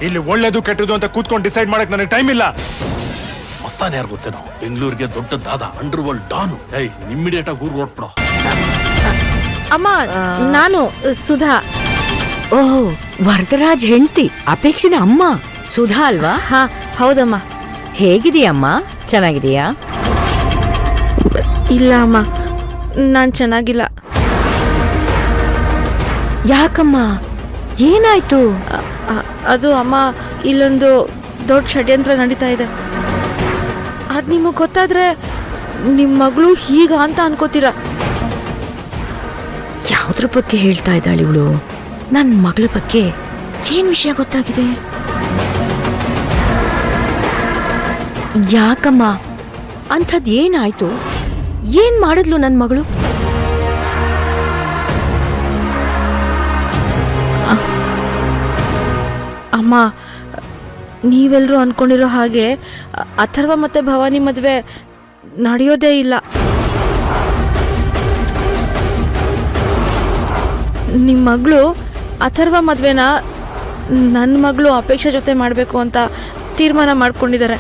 ಇಲ್ಲಿ ಒಳ್ಳೇದು ಕೆಟ್ಟದು ಅಂತ ಕೂತ್ಕೊಂಡು ಡಿಸೈಡ್ ಮಾಡಕ್ ನನಗೆ ಟೈಮ್ ಇಲ್ಲ. ಮಸ್ತಾನೆ ಯಾರು ಗೊತ್ತೇನೋ, ಬೆಂಗಳೂರಿಗೆ ದೊಡ್ಡ ದಾದ, ಅಂಡರ್ ವರ್ಲ್ಡ್ ಡಾನು. ಇಮ್ಮಿಡಿಯೇಟ್ ಆಗಿ ಊರ್ ಹೊರಟ್ಬಿಡೋ. ಅಮ್ಮ, ನಾನು ಸುಧಾ. ಓಹ್, ವರದರಾಜ್ ಹೆಂಡತಿ ಅಪೇಕ್ಷಿನ ಅಮ್ಮ ಸುಧಾ ಅಲ್ವಾ? ಹಾ, ಹೌದಮ್ಮ. ಹೇಗಿದೆಯಮ್ಮ? ಚೆನ್ನಾಗಿದೆಯಾ? ಇಲ್ಲ ಅಮ್ಮ, ನಾನ್ ಚೆನ್ನಾಗಿಲ್ಲ. ಯಾಕಮ್ಮ, ಏನಾಯ್ತು? ಅದು ಅಮ್ಮ, ಇಲ್ಲೊಂದು ದೊಡ್ಡ ಷಡ್ಯಂತ್ರ ನಡೀತಾ ಇದೆ. ಅದ್ ನಿಮಗ್ ಗೊತ್ತಾದ್ರೆ ನಿಮ್ ಮಗಳು ಹೀಗ ಅಂತ ಅನ್ಕೋತೀರಾ. ಯಾವ್ದ್ರ ಬಗ್ಗೆ ಹೇಳ್ತಾ ಇದ್ದಾಳೆ ಇವಳು? ನನ್ನ ಮಗಳ ಬಗ್ಗೆ ಏನ್ ವಿಷಯ ಗೊತ್ತಾಗಿದೆ? ಯಾಕಮ್ಮ, ಅಂಥದ್ ಏನಾಯ್ತು? ಏನ್ ಮಾಡಿದ್ಲು ನನ್ನ ಮಗಳು? ಅಮ್ಮ, ನೀವೆಲ್ಲರೂ ಅನ್ಕೊಂಡಿರೋ ಹಾಗೆ ಅಥರ್ವ ಮತ್ತೆ ಭವಾನಿ ಮದುವೆ ನಡೆಯೋದೇ ಇಲ್ಲ. ನಿಮ್ಮ ಮಗಳು ಅಥರ್ವ ಮದುವೆನ ನನ್ನ ಮಗಳು ಅಪೇಕ್ಷೆ ಜೊತೆ ಮಾಡಬೇಕು ಅಂತ ತೀರ್ಮಾನ ಮಾಡ್ಕೊಂಡಿದ್ದಾರೆ.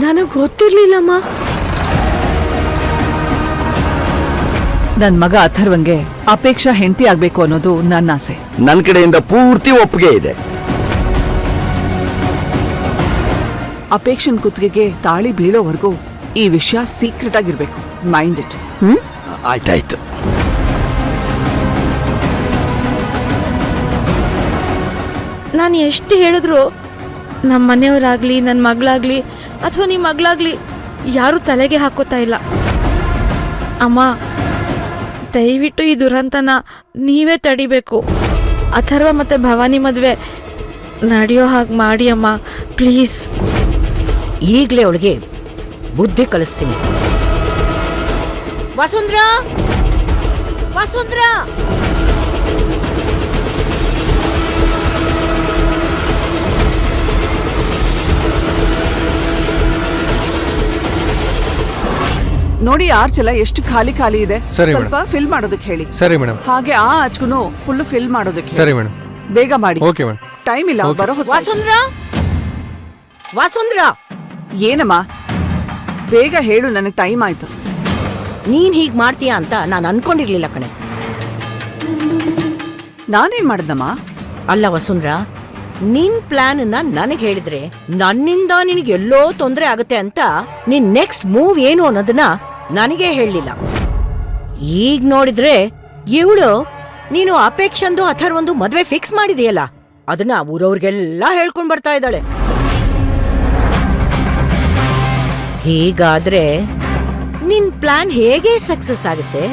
ನನಗೆ ಗೊತ್ತಿರ್ಲಿಲ್ಲಮ್ಮ. ನನ್ ಮಗ ಅಥರ್ವಂಗೆ ಅಪೇಕ್ಷಾ ಹೆಂಡತಿ ಆಗ್ಬೇಕು ಅನ್ನೋದು ನನ್ನ ಆಸೆ. ನನ್ನ ಕಡೆಯಿಂದ ಪೂರ್ತಿ ಒಪ್ಪಿಗೆ ಇದೆ. ಅಪೇಕ್ಷನ್ ಕುತ್ತಿಗೆಗೆ ತಾಳಿ ಬೀಳೋವರೆಗೂ ಈ ವಿಷಯ ಸೀಕ್ರೆಟ್ ಆಗಿರ್ಬೇಕು. Mind it. ಆಯ್ತಾಯ್ತು. ನಾನು ಎಷ್ಟು ಹೇಳಿದ್ರು ನಮ್ಮ ಮನೆಯವರಾಗ್ಲಿ, ನನ್ನ ಮಗಳಾಗ್ಲಿ ಅಥವಾ ನಿಮ್ಮ ಮಗಳಾಗ್ಲಿ ಯಾರೂ ತಲೆಗೆ ಹಾಕೋತಾ ಇಲ್ಲ. ಅಮ್ಮ, ದಯವಿಟ್ಟು ಈ ದುರಂತನ ನೀವೇ ತಡಿಬೇಕು. ಅಥರ್ವ ಮತ್ತೆ ಭವಾನಿ ಮದುವೆ ನಡೆಯೋ ಹಾಗೆ ಮಾಡಿ ಅಮ್ಮ, ಪ್ಲೀಸ್. ಈಗಲೇ ಅವಳಿಗೆ ಬುದ್ಧಿ ಕಲಿಸ್ತೀನಿ. ವಸುಂಧ್ರಾ, ವಸುಂಧ್ರಾ, ನೋಡಿ ಆರ್ಚ್ ಎಲ್ಲ ಎಷ್ಟು ಖಾಲಿ ಖಾಲಿ ಇದೆ. ಸ್ವಲ್ಪ ಫಿಲ್ ಮಾಡೋದಕ್ಕೆ ಹೇಳಿ. ಸರಿ ಮೇಡಮ್. ಹಾಗೆ ಆ ಆಚ್ಗೂ ಫುಲ್ ಫಿಲ್ ಮಾಡೋದಕ್ಕೆ. ಸರಿ ಮೇಡಮ್. ಬೇಗ ಮಾಡಿ. Okay madam. ಟೈಮ್ ಇಲ್ಲ, ಬರೋ ಹೊತ್ತು. ವಸುಂಧ್ರಾ, ವಸುಂಧ್ರಾ. ಏನಮ್ಮ, ಬೇಗ ಹೇಳು, ನನಗೆ ಟೈಮ್ ಆಯ್ತು. ನೀನ್ ಹೀಗ್ ಮಾಡ್ತೀಯಾ ಅಂತ ನಾನು ಅನ್ಕೊಂಡಿರ್ಲಿಲ್ಲ ಕಣೆ. ನಾನೇನ್ ಮಾಡ್ದಮ್ಮ? ಅಲ್ಲ ವಸುಂಧ್ರಾ, ನಿನ್ ಪ್ಲಾನ್ ನನಗೆ ಹೇಳಿದ್ರೆ ನನ್ನಿಂದ ನಿನಗೆ ಎಲ್ಲೋ ತೊಂದರೆ ಆಗುತ್ತೆ ಅಂತ ನಿನ್ ನೆಕ್ಸ್ಟ್ ಮೂವ್ ಏನು ಅನ್ನೋದನ್ನ ನನಗೆ ಹೇಳಲಿಲ್ಲ. ಈಗ ನೋಡಿದ್ರೆ ಇವಳು ನೀನು ಅಪೇಕ್ಷಂದು ಅಥರ್ವೊಂದು ಮದ್ವೆ ಫಿಕ್ಸ್ ಮಾಡಿದೆಯಲ್ಲ, ಅದನ್ನ ಊರವ್ರಿಗೆಲ್ಲ ಹೇಳ್ಕೊಂಡ್ ಬರ್ತಾ ಇದ್ದಾಳೆ. ಹೀಗಾದ್ರೆ ನಿನ್ ಪ್ಲಾನ್ ಹೇಗೆ ಸಕ್ಸಸ್ ಆಗುತ್ತೆ?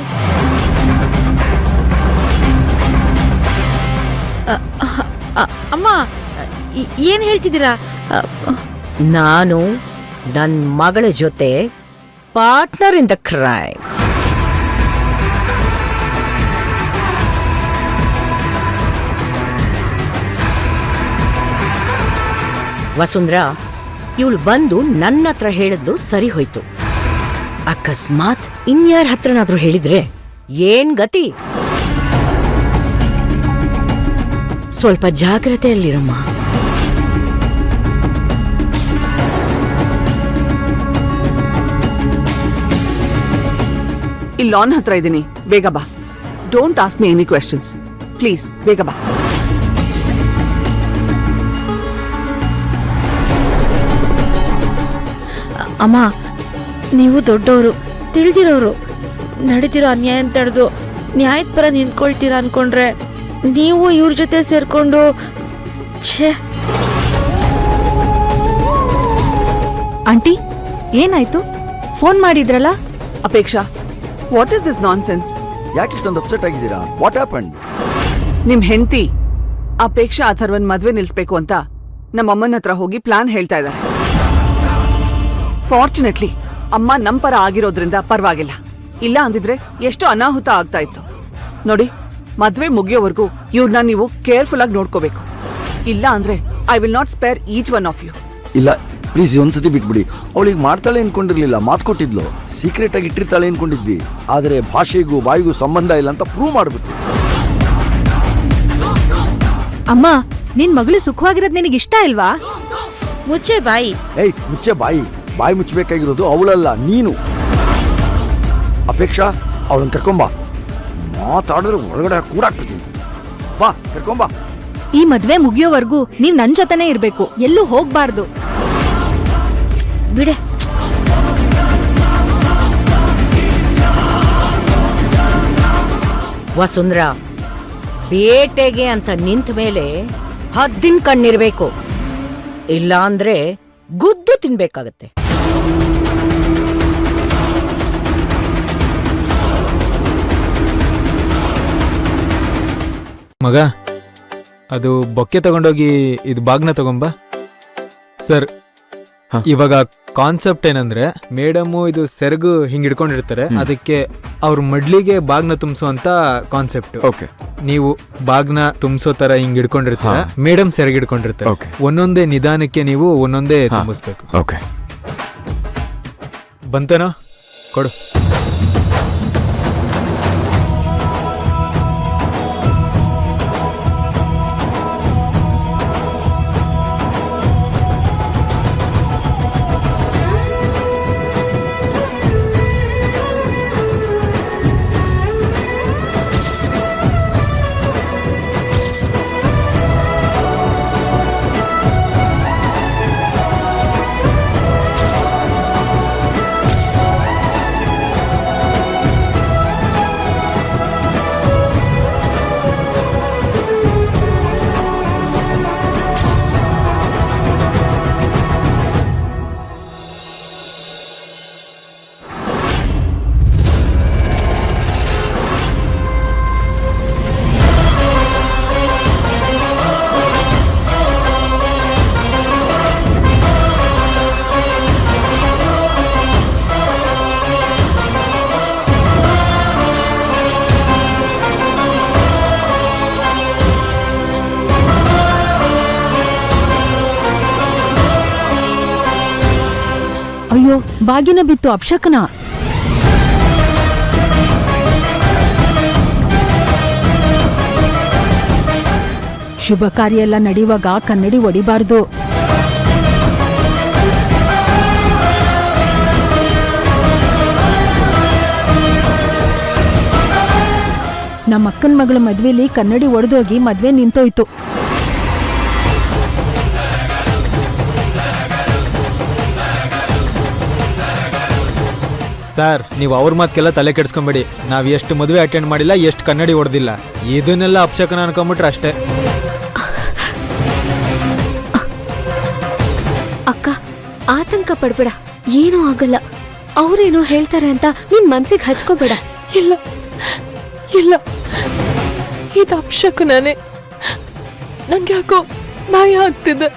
ಅಮ್ಮ, ಏನ್ ಹೇಳ್ತಿದ್ದೀರಾ? ನಾನು ನನ್ನ ಮಗಳ ಜೊತೆ ಪಾರ್ಟ್ನರ್ ಇನ್ ದ ಕ್ರೈಮ್. ವಸುಂಧ್ರಾ, ಇವಳು ಬಂದು ನನ್ನ ಹತ್ರ ಹೇಳಿದ್ಲು ಸರಿ ಹೋಯ್ತು. ಅಕಸ್ಮಾತ್ ಇನ್ಯಾರ ಹತ್ರನಾದ್ರೂ ಹೇಳಿದ್ರೆ ಏನ್ ಗತಿ? ಸ್ವಲ್ಪ ಜಾಗ್ರತೆಯಲ್ಲಿರಮ್ಮ. ಇಲ್ಲಿ ಲಾನ್ ಹತ್ರ ಇದ್ದೀನಿ, ಬೇಗ ಬಾ. Don't ask me any questions please, ಬೇಗ ಬಾ. ಅಮ್ಮ, ನೀವು ದೊಡ್ಡವರು, ತಿಳಿದಿರೋರು. ನಡೀತಿರೋ ಅನ್ಯಾಯ ತಡೆದು ನ್ಯಾಯದ ಪರ ನಿಂತ್ಕೊಳ್ತೀರಾ ಅನ್ಕೊಂಡ್ರೆ ನೀವು ಇವ್ರ ಜೊತೆ ಸೇರ್ಕೊಂಡು ಛೇ. ಆಂಟಿ, ಏನಾಯ್ತು? ಫೋನ್ ಮಾಡಿದ್ರಲ್ಲ? Apeksha, what is this non sense? ಯಾಕೆ ಇಷ್ಟೊಂದು ಅಪ್ಸೆಟ್ ಆಗಿದ್ದೀರಾ? What happened? ನಿಮ್ ಹೆಂಡತಿ ಅಪೇಕ್ಷಾ ಅಥರ್ವನ್ ಮದ್ವೆ ನಿಲ್ಸ್ಬೇಕು ಅಂತ ನಮ್ಮಮ್ಮನ ಹತ್ರ ಹೋಗಿ ಪ್ಲಾನ್ ಹೇಳ್ತಾ ಇದ್ದಾರೆ. ಫಾರ್ಚುನೇಟ್ಲಿ ಅಮ್ಮ ನಮ್ ಪರ ಆಗಿರೋದ್ರಿಂದ ಪರವಾಗಿಲ್ಲ. ಇಲ್ಲ ಅಂದಿದ್ರೆ ಎಷ್ಟು ಅನಾಹುತ ಆಗ್ತಾ ಇತ್ತು ನೋಡಿ. ಮದ್ವೆ ಮುಗಿಯೋವರೆಗೂ ಇವ್ರನ್ನ ನೀವು ಕೇರ್ಫುಲ್ ಆಗಿ ನೋಡ್ಕೋಬೇಕು. ಇಲ್ಲ ಅಂದ್ರೆ I will not spare each one of you. ಇಲ್ಲ, ಪ್ಲೀಸ್ ಒಂದ್ಸತಿ ಬಿಟ್ಬಿಡಿ. ಅವಳಿಗೆ ಮಾಡ್ತಾಳೆ ಅನ್ಕೊಂಡಿರ್ಲಿಲ್ಲ, ಮಾತು ಕೊಟ್ಟಿದ್ಲು, ಸೀಕ್ರೆಟ್ ಆಗಿ ಇಟ್ಟಿರ್ತಾಳೆ ಅನ್ಕೊಂಡಿದ್ವಿ. ಆದರೆ ಭಾಷೆಗೂ ಬಾಯಿಗೂ ಸಂಬಂಧ ಇಲ್ಲ ಅಂತ ಪ್ರೂವ್ ಮಾಡ್ಬಿಟ್ವಿ. ಅಮ್ಮ, ನಿನ್ ಮಗಳು ಸುಖವಾಗಿರೋದ್ ನಿನಗೆ ಇಷ್ಟ ಇಲ್ವಾ? ಮುಚ್ಚೆ ಬಾಯಿ. ಏಯ್ ಮುಚ್ಚೆ ಬಾಯಿ. ಬಾಯಿ ಮುಚ್ಚಬೇಕಾಗಿರೋದು ಅವಳಲ್ಲ, ನೀನು. ಅಪೇಕ್ಷಾ, ಅವಳನ್ನ ಕರ್ಕೊಂಬಾ. ಮಾತಾಡಿದ್ರೆ ಒಳಗಡೆ ಕೂಡಾಕ್ಬಿಡ್ತೀನಿ. ಬಾ, ಕರ್ಕೊಂಬಾ. ಈ ಮದ್ವೆ ಮುಗಿಯೋವರೆಗೂ ನೀವ್ ನನ್ ಜೊತೆನೇ ಇರ್ಬೇಕು, ಎಲ್ಲೂ ಹೋಗ್ಬಾರ್ದು. ಬಿಡೆ. ವಸುಂಧ್ರ, ಬೇಟೆಗೆ ಅಂತ ನಿಂತ ಮೇಲೆ ಹದ್ದಿನ ಕಣ್ಣಿರ್ಬೇಕು, ಇಲ್ಲ ಅಂದ್ರೆ ಗುದ್ದು ತಿನ್ಬೇಕಾಗತ್ತೆ. ಮಗ, ಅದು ಬೊಕ್ಕೆ ತಗೊಂಡೋಗಿ ಇದು ಬಾಗ್ನ ತಗೊಂಬ. ಸರ್, ಇವಾಗ ಕಾನ್ಸೆಪ್ಟ್ ಏನಂದ್ರೆ, ಮೇಡಮ್ಮು ಇದು ಸೆರಗು ಹಿಂಗ್ ಹಿಡ್ಕೊಂಡಿರ್ತಾರೆ, ಅದಕ್ಕೆ ಅವ್ರ ಮಡ್ಲಿಗೆ ಬಾಗ್ನ ತುಂಬಿಸುವಂತ ಕಾನ್ಸೆಪ್ಟ್. ಓಕೆ. ನೀವು ಬಾಗ್ನ ತುಂಬಿಸೋ ತರ ಹಿಂಗ್ ಹಿಡ್ಕೊಂಡಿರ್ತೀರ, ಮೇಡಮ್ ಸೆರಗು ಹಿಡ್ಕೊಂಡಿರ್ತಾರೆ. ಒಂದೊಂದೇ ನಿಧಾನಕ್ಕೆ ನೀವು ಒಂದೊಂದೇ ತುಂಬಿಸ್ಬೇಕು. ಓಕೆ. ಬಂತೇನೋ? ಕೊಡು. ಅಯ್ಯೋ, ಬಾಗಿನ ಬಿತ್ತು ಅಪ್ಶಕನ. ಶುಭ ಕಾರ್ಯ ಎಲ್ಲ ನಡೆಯುವಾಗ ಕನ್ನಡಿ ಹೊಡಿಬಾರ್ದು. ನಮ್ಮ ಅಕ್ಕನ ಮಗಳ ಮದ್ವೆಲಿ ಕನ್ನಡಿ ಒಡೆದೋಗಿ ಮದ್ವೆ ನಿಂತೋಯ್ತು. ಸರ್, ನೀವು ಅವ್ರ ಮಾತ್ಕೆಲ್ಲ ತಲೆ ಕೆಡ್ಸ್ಕೊಂಬೇಡಿ. ನಾವ್ ಎಷ್ಟು ಮದುವೆ ಅಟೆಂಡ್ ಮಾಡಿಲ್ಲ, ಎಷ್ಟು ಕನ್ನಡಿ ಹೊಡೆದಿಲ್ಲ, ಇದನ್ನೆಲ್ಲ ಅಪಶಕನ ಅನ್ಕೊಂಬಿಟ್ರೆ ಅಷ್ಟೇ. ಅಕ್ಕ, ಆತಂಕ ಪಡ್ಬೇಡ, ಏನೂ ಆಗಲ್ಲ. ಅವ್ರೇನೋ ಹೇಳ್ತಾರೆ ಅಂತ ನಿನ್ ಮನ್ಸಿಗೆ ಹಚ್ಕೋಬೇಡ. ಇಲ್ಲ ಇಲ್ಲ, ಇದು ಅಪಶಕುನನೇ. ನಂಗೆ ಯಾಕೋ ಭಯ ಆಗ್ತಿದೆ.